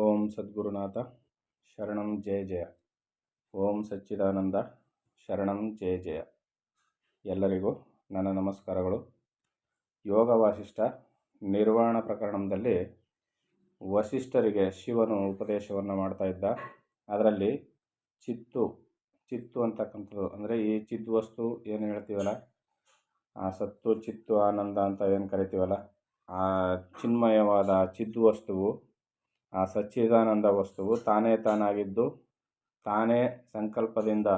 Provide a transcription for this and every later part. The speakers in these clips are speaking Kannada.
ಓಂ ಸದ್ಗುರುನಾಥ ಶರಣಂ ಜಯ ಜಯ. ಓಂ ಸಚ್ಚಿದಾನಂದ ಶರಣಂ ಜಯ ಜಯ. ಎಲ್ಲರಿಗೂ ನನ್ನ ನಮಸ್ಕಾರಗಳು. ಯೋಗ ವಾಸಿಷ್ಠ ನಿರ್ವಾಣ ಪ್ರಕರಣದಲ್ಲಿ ವಸಿಷ್ಠರಿಗೆ ಶಿವನು ಉಪದೇಶವನ್ನು ಮಾಡ್ತಾ ಇದ್ದ. ಅದರಲ್ಲಿ ಚಿತ್ತು ಅಂತಕ್ಕಂಥದ್ದು ಅಂದರೆ ಈ ಚಿದ್ವಸ್ತು ಏನು ಹೇಳ್ತೀವಲ್ಲ, ಆ ಸತ್ತು ಚಿತ್ತು ಆನಂದ ಅಂತ ಏನು ಕರಿತೀವಲ್ಲ, ಆ ಚಿನ್ಮಯವಾದ ಚಿದ್ವಸ್ತುವು, ಆ ಸಚ್ಚಿದಾನಂದ ವಸ್ತುವು ತಾನೇ ತಾನಾಗಿದ್ದು ತಾನೇ ಸಂಕಲ್ಪದಿಂದ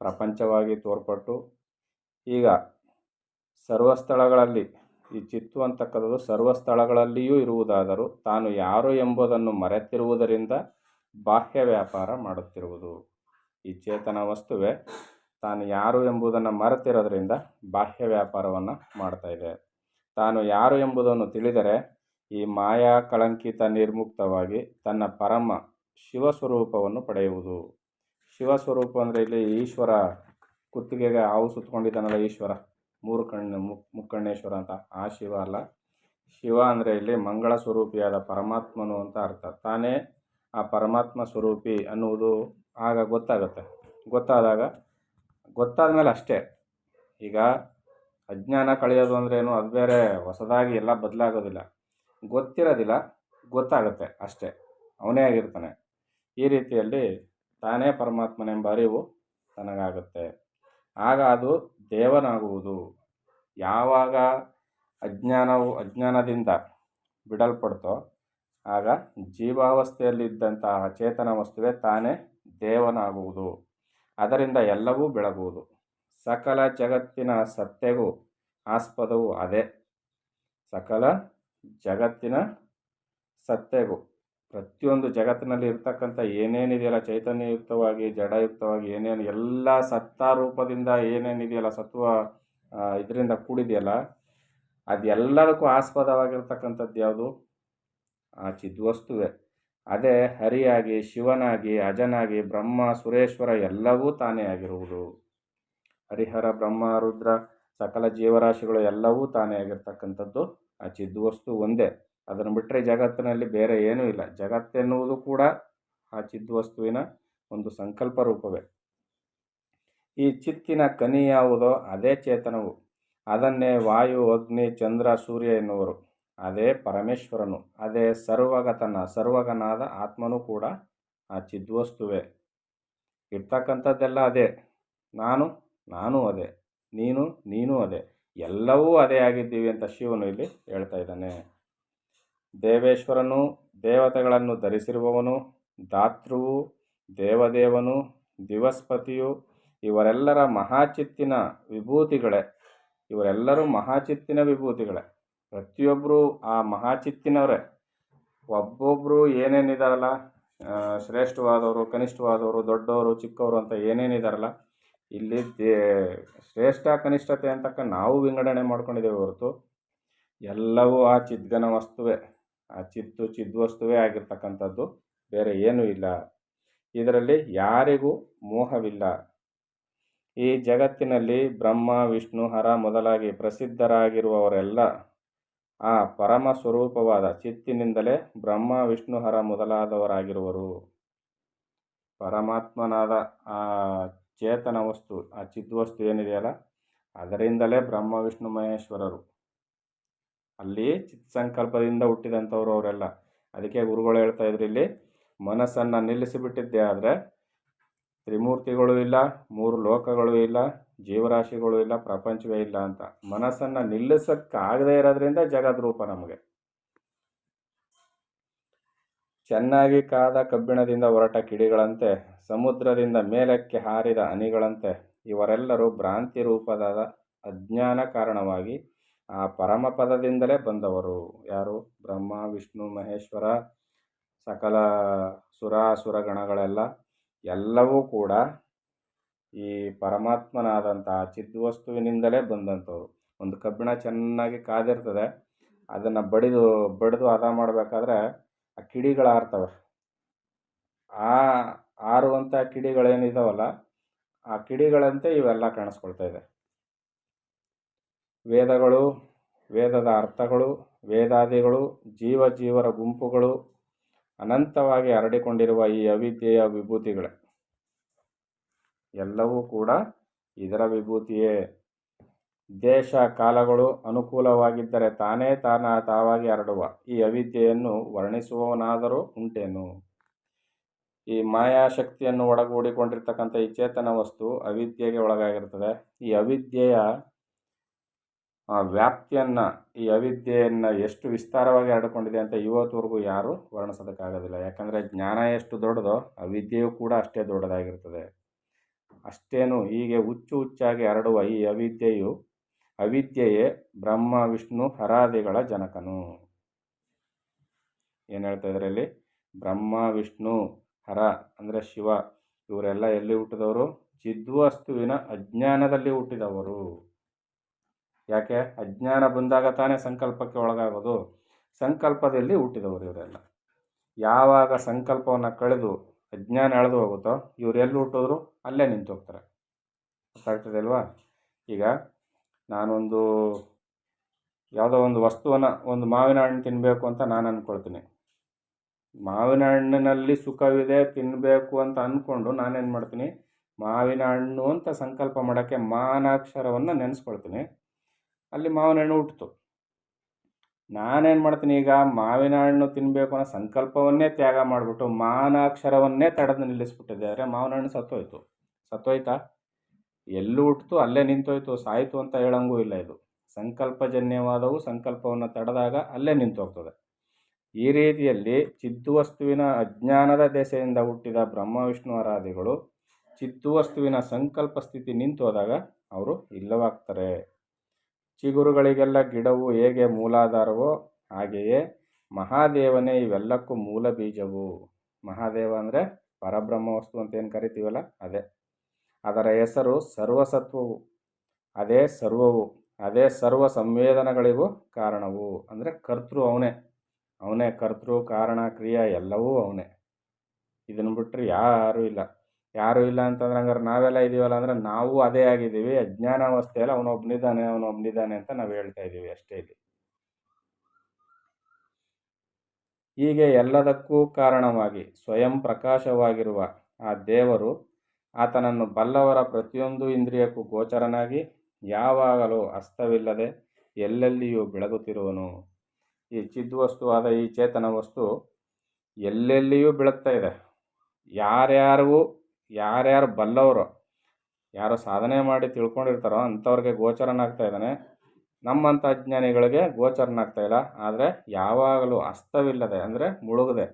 ಪ್ರಪಂಚವಾಗಿ ತೋರ್ಪಟ್ಟು ಈಗ ಸರ್ವಸ್ಥಳಗಳಲ್ಲಿ ಈ ಚಿತ್ತು ಅಂತಕ್ಕಂಥದ್ದು ಸರ್ವಸ್ಥಳಗಳಲ್ಲಿಯೂ ಇರುವುದಾದರೂ ತಾನು ಯಾರು ಎಂಬುದನ್ನು ಮರೆತಿರುವುದರಿಂದ ಬಾಹ್ಯ ವ್ಯಾಪಾರ ಮಾಡುತ್ತಿರುವುದು. ಈ ಚೇತನ ವಸ್ತುವೇ ತಾನು ಯಾರು ಎಂಬುದನ್ನು ಮರೆತಿರೋದ್ರಿಂದ ಬಾಹ್ಯ ವ್ಯಾಪಾರವನ್ನು ಮಾಡ್ತಾ ಇದೆ. ತಾನು ಯಾರು ಎಂಬುದನ್ನು ತಿಳಿದರೆ ಈ ಮಾಯಾ ಕಳಂಕಿತ ನಿರ್ಮುಕ್ತವಾಗಿ ತನ್ನ ಪರಮ ಶಿವಸ್ವರೂಪವನ್ನು ಪಡೆಯುವುದು. ಶಿವಸ್ವರೂಪ ಅಂದರೆ ಇಲ್ಲಿ ಈಶ್ವರ ಕುತ್ತಿಗೆಗೆ ಹಾವು ಸುತ್ತಕೊಂಡಿದ್ದಾನಲ್ಲ ಈಶ್ವರ, ಮುಕ್ಕಣ್ಣೇಶ್ವರ ಅಂತ, ಆ ಶಿವ ಅಲ್ಲ. ಶಿವ ಅಂದರೆ ಇಲ್ಲಿ ಮಂಗಳ ಸ್ವರೂಪಿಯಾದ ಪರಮಾತ್ಮನು ಅಂತ ಅರ್ಥ. ತಾನೇ ಆ ಪರಮಾತ್ಮ ಸ್ವರೂಪಿ ಅನ್ನುವುದು ಆಗ ಗೊತ್ತಾಗುತ್ತೆ. ಗೊತ್ತಾದ ಮೇಲೆ ಅಷ್ಟೇ. ಈಗ ಅಜ್ಞಾನ ಕಳೆಯೋದು ಅಂದ್ರೇನು, ಅದು ಬೇರೆ ಹೊಸದಾಗಿ ಎಲ್ಲ ಬದಲಾಗೋದಿಲ್ಲ. ಗೊತ್ತಿರೋದಿಲ್ಲ, ಗೊತ್ತಾಗುತ್ತೆ ಅಷ್ಟೇ. ಅವನೇ ಆಗಿರ್ತಾನೆ. ಈ ರೀತಿಯಲ್ಲಿ ತಾನೇ ಪರಮಾತ್ಮನೆಂಬ ಅರಿವು ತನಗಾಗುತ್ತೆ. ಆಗ ಅದು ದೇವನಾಗುವುದು. ಯಾವಾಗ ಅಜ್ಞಾನದಿಂದ ಬಿಡಲ್ಪಡ್ತೋ ಆಗ ಜೀವಾವಸ್ಥೆಯಲ್ಲಿದ್ದಂತಹ ಚೇತನ ವಸ್ತುವೇ ತಾನೇ ದೇವನಾಗುವುದು. ಅದರಿಂದ ಎಲ್ಲವೂ ಬೆಳಗುವುದು. ಸಕಲ ಜಗತ್ತಿನ ಸತ್ತೆಗೂ ಆಸ್ಪದವು ಅದೇ. ಸಕಲ ಜಗತ್ತಿನ ಸತ್ತೆಗೂ, ಪ್ರತಿಯೊಂದು ಜಗತ್ತಿನಲ್ಲಿ ಇರ್ತಕ್ಕಂಥ ಏನೇನಿದೆಯಲ್ಲ, ಚೈತನ್ಯಯುಕ್ತವಾಗಿ ಜಡಯುಕ್ತವಾಗಿ ಏನೇನು ಎಲ್ಲ ಸತ್ತಾರೂಪದಿಂದ ಏನೇನಿದೆಯಲ್ಲ, ಸತ್ವ ಇದರಿಂದ ಕೂಡಿದೆಯಲ್ಲ, ಅದೆಲ್ಲದಕ್ಕೂ ಆಸ್ಪದವಾಗಿರ್ತಕ್ಕಂಥದ್ದು ಯಾವುದು? ಆ ಚಿದ್ವಸ್ತುವೆ. ಅದೇ ಹರಿಯಾಗಿ, ಶಿವನಾಗಿ, ಅಜನಾಗಿ, ಬ್ರಹ್ಮ ಸುರೇಶ್ವರ ಎಲ್ಲವೂ ತಾನೇ ಆಗಿರುವುದು. ಹರಿಹರ ಬ್ರಹ್ಮ ರುದ್ರ ಸಕಲ ಜೀವರಾಶಿಗಳು ಎಲ್ಲವೂ ತಾನೇ ಆಗಿರ್ತಕ್ಕಂಥದ್ದು ಆ ಚಿದ್ವಸ್ತು ಒಂದೇ. ಅದನ್ನು ಬಿಟ್ಟರೆ ಜಗತ್ತಿನಲ್ಲಿ ಬೇರೆ ಏನೂ ಇಲ್ಲ. ಜಗತ್ತೆನ್ನುವುದು ಕೂಡ ಆ ಚಿದ್ವಸ್ತುವಿನ ಒಂದು ಸಂಕಲ್ಪ ರೂಪವೇ. ಈ ಚಿತ್ತಿನ ಕನಿ ಯಾವುದೋ ಅದೇ ಚೇತನವು. ಅದನ್ನೇ ವಾಯು, ಅಗ್ನಿ, ಚಂದ್ರ, ಸೂರ್ಯ ಎನ್ನುವರು. ಅದೇ ಪರಮೇಶ್ವರನು. ಅದೇ ಸರ್ವಗನಾದ ಆತ್ಮನೂ ಕೂಡ ಆ ಚಿದ್ವಸ್ತುವೇ. ಇರ್ತಕ್ಕಂಥದ್ದೆಲ್ಲ ಅದೇ. ನಾನು ಅದೇ, ನೀನು ಅದೇ, ಎಲ್ಲವೂ ಅದೇ ಆಗಿದ್ದೀವಿ ಅಂತ ಶಿವನು ಇಲ್ಲಿ ಹೇಳ್ತಾ ಇದ್ದಾನೆ. ದೇವೇಶ್ವರನು, ದೇವತೆಗಳನ್ನು ಧರಿಸಿರುವವನು, ಧಾತೃವು, ದೇವದೇವನು, ದಿವಸ್ಪತಿಯು ಇವರೆಲ್ಲರ ಮಹಾಚಿತ್ತಿನ ವಿಭೂತಿಗಳೇ. ಇವರೆಲ್ಲರೂ ಮಹಾಚಿತ್ತಿನ ವಿಭೂತಿಗಳೇ. ಪ್ರತಿಯೊಬ್ಬರು ಆ ಮಹಾಚಿತ್ತಿನವರೇ. ಒಬ್ಬೊಬ್ಬರು ಏನೇನಿದಾರಲ್ಲ, ಶ್ರೇಷ್ಠವಾದವರು, ಕನಿಷ್ಠವಾದವರು, ದೊಡ್ಡವರು, ಚಿಕ್ಕವರು ಅಂತ ಏನೇನಿದಾರಲ್ಲ, ಇಲ್ಲಿ ಶ್ರೇಷ್ಠ ಕನಿಷ್ಠತೆ ಅಂತಕ್ಕ ನಾವು ವಿಂಗಡಣೆ ಮಾಡ್ಕೊಂಡಿದ್ದೇವೆ ಹೊರತು ಎಲ್ಲವೂ ಆ ಚಿದ್ಘನ ವಸ್ತುವೇ, ಆ ಚಿದ್ವಸ್ತುವೇ ಆಗಿರ್ತಕ್ಕಂಥದ್ದು, ಬೇರೆ ಏನೂ ಇಲ್ಲ. ಇದರಲ್ಲಿ ಯಾರಿಗೂ ಮೋಹವಿಲ್ಲ. ಈ ಜಗತ್ತಿನಲ್ಲಿ ಬ್ರಹ್ಮ, ವಿಷ್ಣು, ಹರ ಮೊದಲಾಗಿ ಪ್ರಸಿದ್ಧರಾಗಿರುವವರೆಲ್ಲ ಆ ಪರಮ ಸ್ವರೂಪವಾದ ಚಿತ್ತಿನಿಂದಲೇ ಬ್ರಹ್ಮ, ವಿಷ್ಣು, ಹರ ಮೊದಲಾದವರಾಗಿರುವರು. ಪರಮಾತ್ಮನಾದ ಆ ಚೇತನ ವಸ್ತು, ಆ ಚಿದ್ವಸ್ತು ಏನಿದೆಯಲ್ಲ, ಅದರಿಂದಲೇ ಬ್ರಹ್ಮ, ವಿಷ್ಣು, ಮಹೇಶ್ವರರು. ಅಲ್ಲಿ ಚಿತ್ಸಂಕಲ್ಪದಿಂದ ಹುಟ್ಟಿದಂಥವ್ರು ಅವರೆಲ್ಲ. ಅದಕ್ಕೆ ಗುರುಗಳು ಹೇಳ್ತಾ ಇದ್ರು, ಇಲ್ಲಿ ಮನಸ್ಸನ್ನು ನಿಲ್ಲಿಸಿಬಿಟ್ಟಿದ್ದೆ ಆದರೆ ತ್ರಿಮೂರ್ತಿಗಳು ಇಲ್ಲ, 3 ಲೋಕಗಳು ಇಲ್ಲ, ಜೀವರಾಶಿಗಳು ಇಲ್ಲ, ಪ್ರಪಂಚವೇ ಇಲ್ಲ ಅಂತ. ಮನಸ್ಸನ್ನು ನಿಲ್ಲಿಸಕ್ಕಾಗದೇ ಇರೋದ್ರಿಂದ ಜಗದ್ರೂಪ ನಮಗೆ. ಚೆನ್ನಾಗಿ ಕಾದ ಕಬ್ಬಿಣದಿಂದ ಹೊರಟ ಕಿಡಿಗಳಂತೆ, ಸಮುದ್ರದಿಂದ ಮೇಲಕ್ಕೆ ಹಾರಿದ ಹನಿಗಳಂತೆ ಇವರೆಲ್ಲರೂ ಭ್ರಾಂತಿ ರೂಪದ ಅಜ್ಞಾನ ಕಾರಣವಾಗಿ ಆ ಪರಮಪದದಿಂದಲೇ ಬಂದವರು. ಯಾರು? ಬ್ರಹ್ಮ, ವಿಷ್ಣು, ಮಹೇಶ್ವರ, ಸಕಲ ಸುರಾಸುರ ಗಣಗಳೆಲ್ಲ ಎಲ್ಲವೂ ಕೂಡ ಈ ಪರಮಾತ್ಮನಾದಂತಹ ಚಿದ್ವಸ್ತುವಿನಿಂದಲೇ ಬಂದಂಥವ್ರು. ಒಂದು ಕಬ್ಬಿಣ ಚೆನ್ನಾಗಿ ಕಾದಿರ್ತದೆ, ಅದನ್ನು ಬಡಿದು ಹದ ಮಾಡಬೇಕಾದ್ರೆ ಆ ಕಿಡಿಗಳು ಆರ್ತವೆ. ಆ ಆರುವಂಥ ಕಿಡಿಗಳೇನಿದಾವಲ್ಲ, ಆ ಕಿಡಿಗಳಂತೆ ಇವೆಲ್ಲ ಕಾಣಿಸ್ಕೊಳ್ತಾ ಇದೆ. ವೇದಗಳು, ವೇದದ ಅರ್ಥಗಳು, ವೇದಾದಿಗಳು, ಜೀವರ ಗುಂಪುಗಳು, ಅನಂತವಾಗಿ ಹರಡಿಕೊಂಡಿರುವ ಈ ಅವಿದ್ಯೆಯ ವಿಭೂತಿಗಳೇ ಎಲ್ಲವೂ ಕೂಡ ಇದರ ವಿಭೂತಿಯೇ. ದೇಶ ಕಾಲಗಳು ಅನುಕೂಲವಾಗಿದ್ದರೆ ತಾನೇ ತಾವಾಗಿ ಹರಡುವ ಈ ಅವಿದ್ಯೆಯನ್ನು ವರ್ಣಿಸುವವನಾದರೂ ಉಂಟೇನು? ಈ ಮಾಯಾಶಕ್ತಿಯನ್ನು ಒಳಗೂಡಿಕೊಂಡಿರ್ತಕ್ಕಂಥ ಈ ಚೇತನ ವಸ್ತು ಅವಿದ್ಯೆಗೆ ಒಳಗಾಗಿರ್ತದೆ. ಈ ಅವಿದ್ಯೆಯ ವ್ಯಾಪ್ತಿಯನ್ನು, ಈ ಅವಿದ್ಯೆಯನ್ನು ಎಷ್ಟು ವಿಸ್ತಾರವಾಗಿ ಹರಡಿಕೊಂಡಿದೆ ಅಂತ ಇವತ್ತುವರೆಗೂ ಯಾರೂ ವರ್ಣಿಸೋದಕ್ಕಾಗೋದಿಲ್ಲ. ಯಾಕಂದರೆ ಜ್ಞಾನ ಎಷ್ಟು ದೊಡ್ಡದೋ ಅವಿದ್ಯೆಯೂ ಕೂಡ ಅಷ್ಟೇ ದೊಡ್ಡದಾಗಿರ್ತದೆ. ಅಷ್ಟೇನು ಹೀಗೆ ಹುಚ್ಚಾಗಿ ಹರಡುವ ಈ ಅವಿದ್ಯೆಯೇ ಬ್ರಹ್ಮ ವಿಷ್ಣು ಹರಾದಿಗಳ ಜನಕನು. ಏನು ಹೇಳ್ತಾ ಇದ್ದಾರೆ ಇಲ್ಲಿ? ಬ್ರಹ್ಮ ವಿಷ್ಣು ಹರ ಅಂದರೆ ಶಿವ, ಇವರೆಲ್ಲ ಎಲ್ಲಿ ಹುಟ್ಟಿದವರು? ಚಿದ್ವಸ್ತುವಿನ ಅಜ್ಞಾನದಲ್ಲಿ ಹುಟ್ಟಿದವರು. ಯಾಕೆ? ಅಜ್ಞಾನ ಬಂದಾಗ ತಾನೇ ಸಂಕಲ್ಪಕ್ಕೆ ಒಳಗಾಗೋದು. ಸಂಕಲ್ಪದಲ್ಲಿ ಹುಟ್ಟಿದವರು ಇವರೆಲ್ಲ. ಯಾವಾಗ ಸಂಕಲ್ಪವನ್ನು ಕಳೆದು ಅಜ್ಞಾನ ಎಳೆದು ಹೋಗುತ್ತೋ ಇವ್ರು ಎಲ್ಲಿ ಹುಟ್ಟಿದ್ರು ಅಲ್ಲೇ ನಿಂತು ಹೋಗ್ತಾರೆ. ಗೊತ್ತಾಗ್ತದೆ ಅಲ್ವಾ? ಈಗ ನಾನೊಂದು ಯಾವುದೋ ಒಂದು ವಸ್ತುವನ್ನು, ಒಂದು ಮಾವಿನ ಹಣ್ಣು ತಿನ್ನಬೇಕು ಅಂತ ನಾನು ಅಂದ್ಕೊಳ್ತೀನಿ. ಮಾವಿನ ಹಣ್ಣಿನಲ್ಲಿ ಸುಖವಿದೆ, ತಿನ್ನಬೇಕು ಅಂತ ಅಂದ್ಕೊಂಡು ನಾನೇನು ಮಾಡ್ತೀನಿ, ಮಾವಿನ ಹಣ್ಣು ಅಂತ ಸಂಕಲ್ಪ ಮಾಡೋಕ್ಕೆ ಮಾನಾಕ್ಷರವನ್ನು ನೆನೆಸ್ಕೊಳ್ತೀನಿ. ಅಲ್ಲಿ ಮಾವಿನ ಹಣ್ಣು ಹುಟ್ಟಿತು. ನಾನೇನು ಮಾಡ್ತೀನಿ, ಈಗ ಮಾವಿನ ಹಣ್ಣು ತಿನ್ನಬೇಕು ಅನ್ನೋ ಸಂಕಲ್ಪವನ್ನೇ ತ್ಯಾಗ ಮಾಡಿಬಿಟ್ಟು ಮಾನಾಕ್ಷರವನ್ನೇ ತಡೆದು ನಿಲ್ಲಿಸ್ಬಿಟ್ಟಿದ್ದಾರೆ. ಮಾವಿನ ಹಣ್ಣು ಸತ್ತೋಯ್ತಾ? ಎಲ್ಲೂ ಹುಟ್ಟಿತು ಅಲ್ಲೇ ನಿಂತೋಯ್ತು. ಸಾಯಿತು ಅಂತ ಹೇಳಂಗೂ ಇಲ್ಲ. ಇದು ಸಂಕಲ್ಪಜನ್ಯವಾದವು ಸಂಕಲ್ಪವನ್ನು ತಡೆದಾಗ ಅಲ್ಲೇ ನಿಂತು ಹೋಗ್ತದೆ. ಈ ರೀತಿಯಲ್ಲಿ ಚಿದ್ವಸ್ತುವಿನ ಅಜ್ಞಾನದ ದೆಸೆಯಿಂದ ಹುಟ್ಟಿದ ಬ್ರಹ್ಮ ವಿಷ್ಣು ಆರಾಧಿಗಳು ಚಿದ್ವಸ್ತುವಿನ ಸಂಕಲ್ಪ ಸ್ಥಿತಿ ನಿಂತು ಹೋದಾಗ ಅವರು ಇಲ್ಲವಾಗ್ತಾರೆ. ಚಿಗುರುಗಳಿಗೆಲ್ಲ ಗಿಡವು ಹೇಗೆ ಮೂಲಾಧಾರವೋ ಹಾಗೆಯೇ ಮಹಾದೇವನೇ ಇವೆಲ್ಲಕ್ಕೂ ಮೂಲ ಬೀಜವು. ಮಹಾದೇವ ಅಂದರೆ ಪರಬ್ರಹ್ಮ ವಸ್ತು ಅಂತ ಏನು ಕರಿತೀವಲ್ಲ ಅದೇ. ಅದರ ಹೆಸರು ಸರ್ವಸತ್ವವು, ಅದೇ ಸರ್ವವು, ಅದೇ ಸರ್ವ ಸಂವೇದನೆಗಳಿಗೂ ಕಾರಣವು. ಅಂದರೆ ಕರ್ತೃ ಅವನೇ ಕರ್ತೃ, ಕಾರಣ, ಕ್ರಿಯೆ ಎಲ್ಲವೂ ಅವನೇ. ಇದನ್ನು ಬಿಟ್ಟರೆ ಯಾರೂ ಇಲ್ಲ ಅಂತಂದ್ರೆ ಹಂಗಾರೆ ನಾವೆಲ್ಲ ಇದ್ದೀವಲ್ಲ ಅಂದರೆ ನಾವು ಅದೇ ಆಗಿದ್ದೀವಿ. ಅಜ್ಞಾನಾವಸ್ಥೆಯಲ್ಲಿ ಅವನೊಬ್ಬನಿದ್ದಾನೆ ಅಂತ ನಾವು ಹೇಳ್ತಾ ಇದ್ದೀವಿ ಅಷ್ಟೇ. ಇಲ್ಲಿ ಹೀಗೆ ಎಲ್ಲದಕ್ಕೂ ಕಾರಣವಾಗಿ ಸ್ವಯಂ ಪ್ರಕಾಶವಾಗಿರುವ ಆ ದೇವರು ಆತನನ್ನು ಬಲ್ಲವರ ಪ್ರತಿಯೊಂದು ಇಂದ್ರಿಯಕ್ಕೂ ಗೋಚರನಾಗಿ ಯಾವಾಗಲೂ ಅಸ್ತವಿಲ್ಲದೆ ಎಲ್ಲೆಲ್ಲಿಯೂ ಬೆಳಗುತ್ತಿರುವನು. ಈ ಚಿದ್ವಸ್ತುವಾದ ಈ ಚೇತನ ವಸ್ತು ಎಲ್ಲೆಲ್ಲಿಯೂ ಬೆಳಗ್ತಾ ಇದೆ. ಯಾರ್ಯಾರು ಬಲ್ಲವರು, ಯಾರು ಸಾಧನೆ ಮಾಡಿ ತಿಳ್ಕೊಂಡಿರ್ತಾರೋ ಅಂಥವ್ರಿಗೆ ಗೋಚರನಾಗ್ತಾ ಇದ್ದಾನೆ. ನಮ್ಮಂಥ ಅಜ್ಞಾನಿಗಳಿಗೆ ಗೋಚರನಾಗ್ತಾ ಇಲ್ಲ. ಆದರೆ ಯಾವಾಗಲೂ ಅಸ್ತವಿಲ್ಲದೆ ಅಂದರೆ ಮುಳುಗದೆ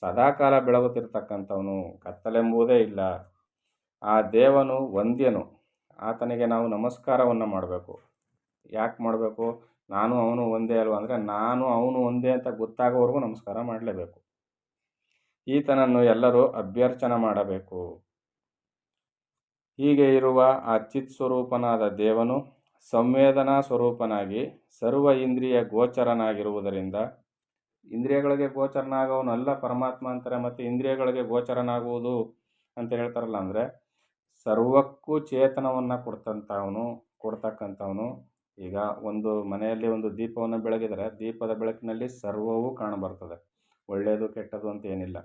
ಸದಾಕಾಲ ಬೆಳಗುತ್ತಿರ್ತಕ್ಕಂಥವನು, ಕತ್ತಲೆಂಬುದೇ ಇಲ್ಲ. ಆ ದೇವನು ವಂದ್ಯನು. ಆತನಿಗೆ ನಾವು ನಮಸ್ಕಾರವನ್ನು ಮಾಡಬೇಕು. ಯಾಕೆ ಮಾಡಬೇಕು? ನಾನು ಅವನು ಒಂದೇ ಅಲ್ವ ಅಂದರೆ ನಾನು ಅವನು ಒಂದೇ ಅಂತ ಗೊತ್ತಾಗೋವರೆಗೂ ನಮಸ್ಕಾರ ಮಾಡಲೇಬೇಕು. ಈತನನ್ನು ಎಲ್ಲರೂ ಅಭ್ಯರ್ಚನೆ ಮಾಡಬೇಕು. ಹೀಗೆ ಇರುವ ಆ ಚಿತ್ ಸ್ವರೂಪನಾದ ದೇವನು ಸಂವೇದನಾ ಸ್ವರೂಪನಾಗಿ ಸರ್ವ ಇಂದ್ರಿಯ ಗೋಚರನಾಗಿರುವುದರಿಂದ, ಇಂದ್ರಿಯಗಳಿಗೆ ಗೋಚರನಾಗವನಲ್ಲ ಪರಮಾತ್ಮ ಅಂತಾರೆ. ಮತ್ತು ಇಂದ್ರಿಯಗಳಿಗೆ ಗೋಚರನಾಗುವುದು ಅಂತ ಹೇಳ್ತಾರಲ್ಲ, ಅಂದರೆ ಸರ್ವಕ್ಕೂ ಚೇತನವನ್ನು ಕೊಡ್ತಕ್ಕಂಥವನು. ಈಗ ಒಂದು ಮನೆಯಲ್ಲಿ ಒಂದು ದೀಪವನ್ನು ಬೆಳಗಿದರೆ ದೀಪದ ಬೆಳಕಿನಲ್ಲಿ ಸರ್ವವೂ ಕಾಣಬರ್ತದೆ, ಒಳ್ಳೆಯದು ಕೆಟ್ಟದ್ದು ಅಂತ ಏನಿಲ್ಲ.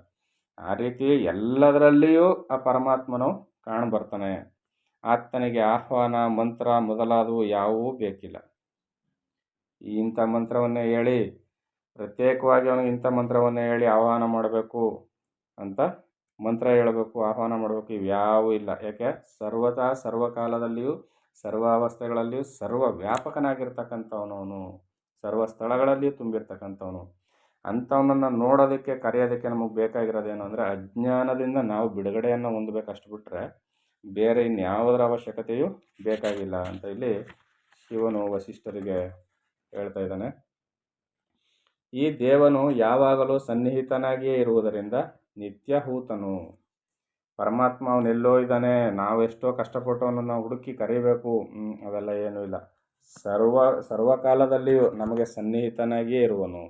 ಆ ರೀತಿ ಎಲ್ಲದರಲ್ಲಿಯೂ ಆ ಪರಮಾತ್ಮನು ಕಾಣಬರ್ತಾನೆ. ಆತನಿಗೆ ಆಹ್ವಾನ, ಮಂತ್ರ ಮೊದಲಾದವು ಯಾವುವೂ ಬೇಕಿಲ್ಲ. ಇಂಥ ಮಂತ್ರವನ್ನೇ ಹೇಳಿ, ಪ್ರತ್ಯೇಕವಾಗಿ ಅವನಿಗೆ ಇಂಥ ಮಂತ್ರವನ್ನೇ ಹೇಳಿ ಆಹ್ವಾನ ಮಾಡಬೇಕು ಅಂತ ಮಂತ್ರ ಹೇಳಬೇಕು, ಆಹ್ವಾನ ಮಾಡಬೇಕು, ಇವ್ಯಾವೂ ಇಲ್ಲ. ಯಾಕೆ? ಸರ್ವತಾ ಸರ್ವಕಾಲದಲ್ಲಿಯೂ ಸರ್ವಾವಸ್ಥೆಗಳಲ್ಲಿಯೂ ಸರ್ವ ವ್ಯಾಪಕನಾಗಿರ್ತಕ್ಕಂಥವನವನು, ಸರ್ವ ಸ್ಥಳಗಳಲ್ಲಿಯೂ ತುಂಬಿರ್ತಕ್ಕಂಥವನು. ಅಂಥವನನ್ನು ನೋಡೋದಕ್ಕೆ, ಕರೆಯೋದಕ್ಕೆ ನಮಗೆ ಬೇಕಾಗಿರೋದೇನು ಅಂದರೆ ಅಜ್ಞಾನದಿಂದ ನಾವು ಬಿಡುಗಡೆಯನ್ನು ಹೊಂದಬೇಕಷ್ಟು ಬಿಟ್ಟರೆ ಬೇರೆ ಇನ್ಯಾವುದರ ಅವಶ್ಯಕತೆಯೂ ಬೇಕಾಗಿಲ್ಲ ಅಂತ ಇಲ್ಲಿ ಶಿವನು ವಸಿಷ್ಠರಿಗೆ ಹೇಳ್ತಾ ಇದ್ದಾನೆ. ಈ ದೇವನು ಯಾವಾಗಲೂ ಸನ್ನಿಹಿತನಾಗಿಯೇ ಇರುವುದರಿಂದ ನಿತ್ಯಹೂತನು. ಪರಮಾತ್ಮ ಅವನೆಲ್ಲೋ ಇದ್ದಾನೆ, ನಾವೆಷ್ಟೋ ಕಷ್ಟಪಟ್ಟು ಅವನನ್ನು ಹುಡುಕಿ ಕರಿಬೇಕು, ಅವೆಲ್ಲ ಏನೂ ಇಲ್ಲ. ಸರ್ವಕಾಲದಲ್ಲಿಯೂ ನಮಗೆ ಸನ್ನಿಹಿತನಾಗಿಯೇ ಇರುವನು.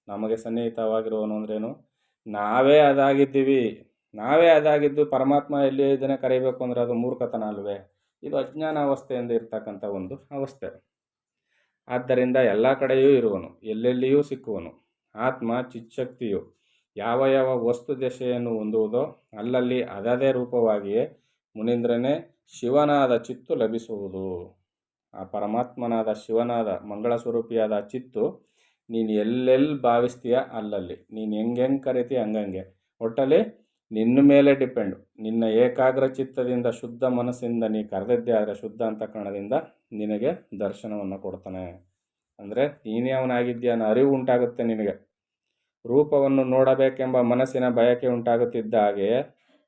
ನಮಗೆ ಸನ್ನಿಹಿತವಾಗಿರುವನು ಅಂದ್ರೇನು? ನಾವೇ ಅದಾಗಿದ್ದು ಪರಮಾತ್ಮ ಎಲ್ಲಿ ಇದ್ದಾನೆ ಕರಿಬೇಕು ಅಂದರೆ ಅದು ಮೂರ್ಖತನ ಅಲ್ವೇ? ಇದು ಅಜ್ಞಾನ ಅವಸ್ಥೆಯಿಂದ ಇರ್ತಕ್ಕಂಥ ಒಂದು ಅವಸ್ಥೆ. ಆದ್ದರಿಂದ ಎಲ್ಲ ಕಡೆಯೂ ಇರುವನು, ಎಲ್ಲೆಲ್ಲಿಯೂ ಸಿಕ್ಕುವನು. ಆತ್ಮ ಚಿಚ್ಚಕ್ತಿಯು ಯಾವ ಯಾವ ವಸ್ತು ದಶೆಯನ್ನು ಹೊಂದುವುದೋ ಅಲ್ಲಲ್ಲಿ ಅದದೇ ರೂಪವಾಗಿಯೇ ಮುನೀಂದ್ರನೇ ಶಿವನಾದ ಚಿತ್ತು ಲಭಿಸುವುದು. ಆ ಪರಮಾತ್ಮನಾದ ಶಿವನಾದ ಮಂಗಳ ಸ್ವರೂಪಿಯಾದ ಚಿತ್ತು ನೀನು ಎಲ್ಲೆಲ್ಲಿ ಭಾವಿಸ್ತೀಯ ಅಲ್ಲಲ್ಲಿ, ನೀನು ಹೆಂಗೆ ಕರಿತೀಯ ಹಂಗಂಗೆ, ಒಟ್ಟಲ್ಲಿ ನಿನ್ನ ಮೇಲೆ ಡಿಪೆಂಡು. ನಿನ್ನ ಏಕಾಗ್ರ ಚಿತ್ತದಿಂದ ಶುದ್ಧ ಮನಸ್ಸಿಂದ ನೀ ಕರೆದಿದ್ದೆ ಆದರೆ ಶುದ್ಧ ಅಂತಃಕರಣದಿಂದ ನಿನಗೆ ದರ್ಶನವನ್ನು ಕೊಡ್ತಾನೆ. ಅಂದರೆ ನೀನೇ ಅವನಾಗಿದ್ದೀಯ ಅನ್ನೋ ಅರಿವು ಉಂಟಾಗುತ್ತೆ ನಿನಗೆ. ರೂಪವನ್ನು ನೋಡಬೇಕೆಂಬ ಮನಸ್ಸಿನ ಬಯಕೆ ಉಂಟಾಗುತ್ತಿದ್ದ ಹಾಗೆಯೇ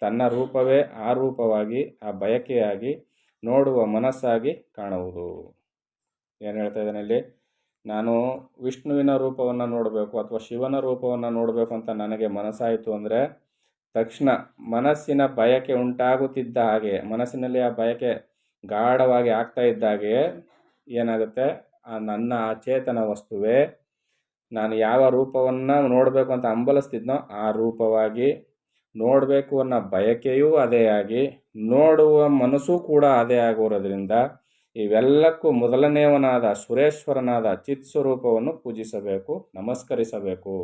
ತನ್ನ ರೂಪವೇ ಆ ರೂಪವಾಗಿ ಆ ಬಯಕೆಯಾಗಿ ನೋಡುವ ಮನಸ್ಸಾಗಿ ಕಾಣುವುದು. ಏನು ಹೇಳ್ತಾ ಇದ್ದಾನೆ ಇಲ್ಲಿ? ನಾನು ವಿಷ್ಣುವಿನ ರೂಪವನ್ನು ನೋಡಬೇಕು ಅಥವಾ ಶಿವನ ರೂಪವನ್ನು ನೋಡಬೇಕು ಅಂತ ನನಗೆ ಮನಸ್ಸಾಯಿತು ಅಂದರೆ ತಕ್ಷಣ ಮನಸ್ಸಿನ ಬಯಕೆ ಉಂಟಾಗುತ್ತಿದ್ದ ಹಾಗೆ, ಮನಸ್ಸಿನಲ್ಲಿ ಆ ಬಯಕೆ ಗಾಢವಾಗಿ ಆಗ್ತಾ ಇದ್ದ ಹಾಗೆ ಏನಾಗುತ್ತೆ, ನನ್ನ ಅಚೇತನ ವಸ್ತುವೇ ನಾನು ಯಾವ ರೂಪವನ್ನು ನೋಡಬೇಕು ಅಂತ ಹಂಬಲಿಸ್ತಿದ್ನೋ ಆ ರೂಪವಾಗಿ, ನೋಡಬೇಕು ಅನ್ನೋ ಬಯಕೆಯೂ ಅದೇ ಆಗಿ, ನೋಡುವ ಮನಸ್ಸು ಕೂಡ ಅದೇ ಆಗೋರೋದ್ರಿಂದ ಇವೆಲ್ಲಕ್ಕೂ ಮೊದಲನೆಯವನಾದ ಸುರೇಶ್ವರನಾದ ಚಿತ್ ಸ್ವರೂಪವನ್ನು ಪೂಜಿಸಬೇಕು, ನಮಸ್ಕರಿಸಬೇಕು.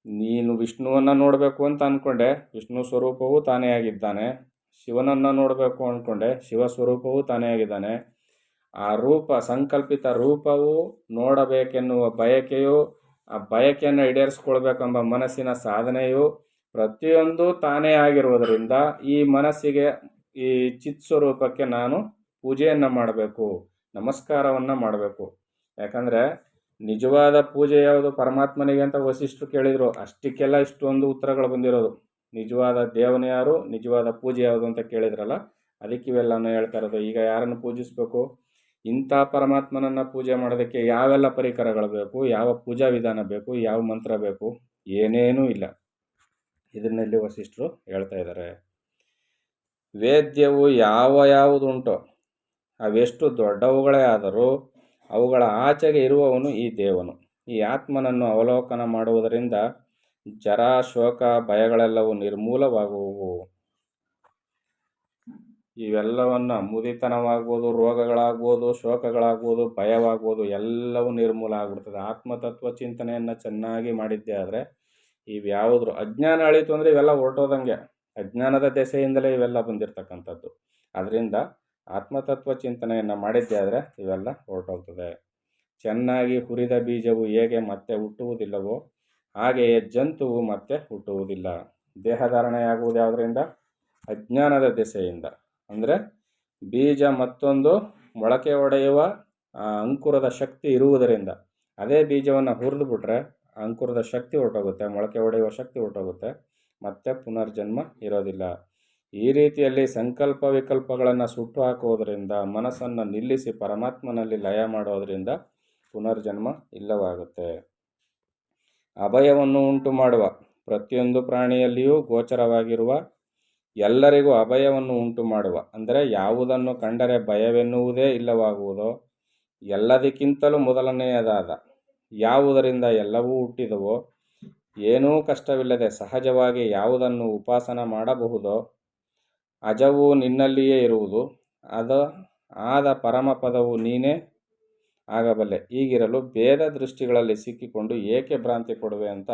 ನೀನು ವಿಷ್ಣುವನ್ನು ನೋಡಬೇಕು ಅಂತ ಅಂದ್ಕೊಂಡೆ, ವಿಷ್ಣು ಸ್ವರೂಪವೂ ತಾನೇ ಆಗಿದ್ದಾನೆ. ಶಿವನನ್ನು ನೋಡಬೇಕು ಅಂದ್ಕೊಂಡೆ, ಶಿವ ಸ್ವರೂಪವೂ ತಾನೇ ಆಗಿದ್ದಾನೆ. ಆ ರೂಪ, ಸಂಕಲ್ಪಿತ ರೂಪವು ನೋಡಬೇಕೆನ್ನುವ ಬಯಕೆಯು, ಆ ಬಯಕೆಯನ್ನು ಈಡೇರಿಸ್ಕೊಳ್ಬೇಕೆಂಬ ಮನಸ್ಸಿನ ಸಾಧನೆಯು ಪ್ರತಿಯೊಂದು ತಾನೇ ಆಗಿರುವುದರಿಂದ ಈ ಮನಸ್ಸಿಗೆ, ಈ ಚಿತ್ ಸ್ವರೂಪಕ್ಕೆ ನಾನು ಪೂಜೆಯನ್ನು ಮಾಡಬೇಕು, ನಮಸ್ಕಾರವನ್ನು ಮಾಡಬೇಕು. ಯಾಕಂದರೆ ನಿಜವಾದ ಪೂಜೆ ಯಾವುದು ಪರಮಾತ್ಮನಿಗೆ ಅಂತ ವಸಿಷ್ಠರು ಕೇಳಿದರು. ಅಷ್ಟಕ್ಕೆಲ್ಲ ಇಷ್ಟೊಂದು ಉತ್ತರಗಳು ಬಂದಿರೋದು. ನಿಜವಾದ ದೇವನ ಯಾರು, ನಿಜವಾದ ಪೂಜೆ ಯಾವುದು ಅಂತ ಕೇಳಿದ್ರಲ್ಲ, ಅದಕ್ಕೆ ಇವೆಲ್ಲನೂ ಹೇಳ್ತಾ ಇರೋದು. ಈಗ ಯಾರನ್ನು ಪೂಜಿಸಬೇಕು, ಇಂಥ ಪರಮಾತ್ಮನನ್ನು ಪೂಜೆ ಮಾಡೋದಕ್ಕೆ ಯಾವೆಲ್ಲ ಪರಿಕರಗಳು ಬೇಕು, ಯಾವ ಪೂಜಾ ವಿಧಾನ ಬೇಕು, ಯಾವ ಮಂತ್ರ ಬೇಕು, ಏನೇನೂ ಇಲ್ಲ. ಇದನ್ನೆಲ್ಲಿ ವಸಿಷ್ಠರು ಹೇಳ್ತಾ ಇದ್ದಾರೆ. ವೇದ್ಯವು ಯಾವುದುಂಟೋ ಅವೆಷ್ಟು ದೊಡ್ಡವುಗಳೇ ಆದರೂ ಅವುಗಳ ಆಚೆಗೆ ಇರುವವನು ಈ ದೇವನು. ಈ ಆತ್ಮನನ್ನು ಅವಲೋಕನ ಮಾಡುವುದರಿಂದ ಜರ, ಶೋಕ, ಭಯಗಳೆಲ್ಲವೂ ನಿರ್ಮೂಲವಾಗುವು. ಇವೆಲ್ಲವನ್ನು, ಮುದಿತನವಾಗ್ಬೋದು, ರೋಗಗಳಾಗ್ಬೋದು, ಶೋಕಗಳಾಗ್ಬೋದು, ಭಯವಾಗ್ಬೋದು, ಎಲ್ಲವೂ ನಿರ್ಮೂಲ ಆಗ್ಬಿಡ್ತದೆ ಆತ್ಮತತ್ವ ಚಿಂತನೆಯನ್ನು ಚೆನ್ನಾಗಿ ಮಾಡಿದ್ದೆ ಆದರೆ. ಇವ್ಯಾವುದ್ರು ಅಜ್ಞಾನ ಅಳೀತು ಅಂದರೆ ಇವೆಲ್ಲ ಹೊರಟೋದಂಗೆ. ಅಜ್ಞಾನದ ದೆಸೆಯಿಂದಲೇ ಇವೆಲ್ಲ ಬಂದಿರತಕ್ಕಂಥದ್ದು. ಅದರಿಂದ ಆತ್ಮತತ್ವ ಚಿಂತನೆಯನ್ನು ಮಾಡಿದ್ದೆ ಆದರೆ ಇವೆಲ್ಲ ಹೊರಟೋಗ್ತದೆ. ಚೆನ್ನಾಗಿ ಹುರಿದ ಬೀಜವು ಹೇಗೆ ಮತ್ತೆ ಹುಟ್ಟುವುದಿಲ್ಲವೋ ಹಾಗೆಯೇ ಜಂತುವು ಮತ್ತೆ ಹುಟ್ಟುವುದಿಲ್ಲ. ದೇಹಧಾರಣೆಯಾಗುವುದು ಯಾವುದರಿಂದ? ಅಜ್ಞಾನದ ದೆಸೆಯಿಂದ. ಅಂದರೆ ಬೀಜ ಮತ್ತೊಂದು ಮೊಳಕೆ ಒಡೆಯುವ ಅಂಕುರದ ಶಕ್ತಿ ಇರುವುದರಿಂದ. ಅದೇ ಬೀಜವನ್ನು ಹುರಿದು ಬಿಟ್ರೆ ಅಂಕುರದ ಶಕ್ತಿ ಹೊರಟೋಗುತ್ತೆ, ಮೊಳಕೆ ಒಡೆಯುವ ಶಕ್ತಿ ಹೊರಟೋಗುತ್ತೆ, ಮತ್ತೆ ಪುನರ್ಜನ್ಮ ಇರೋದಿಲ್ಲ. ಈ ರೀತಿಯಲ್ಲಿ ಸಂಕಲ್ಪ ವಿಕಲ್ಪಗಳನ್ನು ಸುಟ್ಟು ಹಾಕುವುದರಿಂದ, ಮನಸ್ಸನ್ನು ನಿಲ್ಲಿಸಿ ಪರಮಾತ್ಮನಲ್ಲಿ ಲಯ ಮಾಡೋದರಿಂದ ಪುನರ್ಜನ್ಮ ಇಲ್ಲವಾಗುತ್ತೆ. ಅಭಯವನ್ನು ಉಂಟು ಮಾಡುವ ಪ್ರತಿಯೊಂದು ಪ್ರಾಣಿಯಲ್ಲಿಯೂ ಗೋಚರವಾಗಿರುವ, ಎಲ್ಲರಿಗೂ ಅಭಯವನ್ನು ಉಂಟು ಮಾಡುವ ಅಂದರೆ ಯಾವುದನ್ನು ಕಂಡರೆ ಭಯವೆನ್ನುವುದೇ ಇಲ್ಲವಾಗುವುದೋ, ಎಲ್ಲದಕ್ಕಿಂತಲೂ ಮೊದಲನೆಯದಾದ, ಯಾವುದರಿಂದ ಎಲ್ಲವೂ ಹುಟ್ಟಿದವೋ, ಏನೂ ಕಷ್ಟವಿಲ್ಲದೆ ಸಹಜವಾಗಿ ಯಾವುದನ್ನು ಉಪಾಸನ ಮಾಡಬಹುದೋ, ಅಜವು ನಿನ್ನಲ್ಲಿಯೇ ಇರುವುದು, ಆದ ಪರಮಪದವು ನೀನೇ ಆಗಬಲ್ಲೆ. ಹೀಗಿರಲು ಭೇದ ದೃಷ್ಟಿಗಳಲ್ಲಿ ಸಿಕ್ಕಿಕೊಂಡು ಏಕೆ ಭ್ರಾಂತಿ ಕೊಡುವೆ ಅಂತ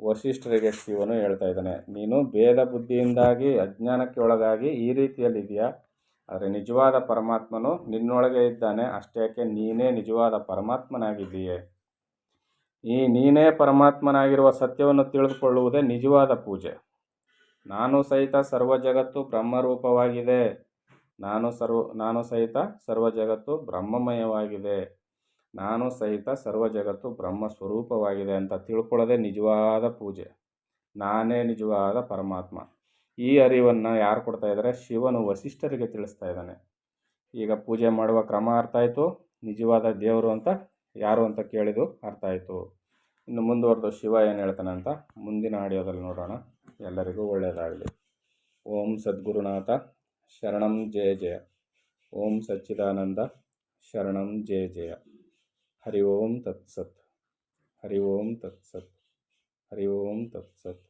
ವಸಿಷ್ಠರಿಗೆ ಶಿವನು ಹೇಳ್ತಾ ಇದ್ದಾನೆ. ನೀನು ಭೇದ ಬುದ್ಧಿಯಿಂದಾಗಿ ಅಜ್ಞಾನಕ್ಕೆ ಒಳಗಾಗಿ ಈ ರೀತಿಯಲ್ಲಿದೆಯಾ, ಆದರೆ ನಿಜವಾದ ಪರಮಾತ್ಮನು ನಿನ್ನೊಳಗೆ ಇದ್ದಾನೆ. ಅಷ್ಟೇಕೆ ನೀನೇ ನಿಜವಾದ ಪರಮಾತ್ಮನಾಗಿದ್ದೀಯೆ. ಈ ನೀನೇ ಪರಮಾತ್ಮನಾಗಿರುವ ಸತ್ಯವನ್ನು ತಿಳಿದುಕೊಳ್ಳುವುದೇ ನಿಜವಾದ ಪೂಜೆ. ನಾನು ಸಹಿತ ಸರ್ವ ಜಗತ್ತು ಬ್ರಹ್ಮರೂಪವಾಗಿದೆ, ನಾನು ಸಹಿತ ಸರ್ವ ಜಗತ್ತು ಬ್ರಹ್ಮಮಯವಾಗಿದೆ, ನಾನು ಸಹಿತ ಸರ್ವ ಜಗತ್ತು ಬ್ರಹ್ಮ ಸ್ವರೂಪವಾಗಿದೆ ಅಂತ ತಿಳ್ಕೊಳ್ಳೋದೇ ನಿಜವಾದ ಪೂಜೆ. ನಾನೇ ನಿಜವಾದ ಪರಮಾತ್ಮ. ಈ ಅರಿವನ್ನು ಯಾರು ಕೊಡ್ತಾ ಇದ್ದಾರೆ? ಶಿವನು ವಸಿಷ್ಠರಿಗೆ ತಿಳಿಸ್ತಾ ಇದ್ದಾನೆ. ಈಗ ಪೂಜೆ ಮಾಡುವ ಕ್ರಮ ಅರ್ಥ ಆಯಿತು, ನಿಜವಾದ ದೇವರು ಅಂತ ಯಾರು ಅಂತ ಕೇಳಿದ್ದು ಅರ್ಥ ಆಯಿತು. ಇನ್ನು ಮುಂದುವರೆದು ಶಿವ ಏನು ಹೇಳ್ತಾನೆ ಅಂತ ಮುಂದಿನ ಆಡಿಯೋದಲ್ಲಿ ನೋಡೋಣ. ಎಲ್ಲರಿಗೂ ಒಳ್ಳೆಯದಾಗಲಿ. ಓಂ ಸದ್ಗುರುನಾಥ ಶರಣಂ ಜಯ ಜಯ. ಓಂ ಸಚ್ಚಿದಾನಂದ ಶರಣಂ ಜಯ ಜಯ. ಹರಿ ಓಂ ತತ್ಸತ್. ಹರಿ ಓಂ ತತ್ಸತ್. ಹರಿ ಓಂ ತತ್ಸತ್.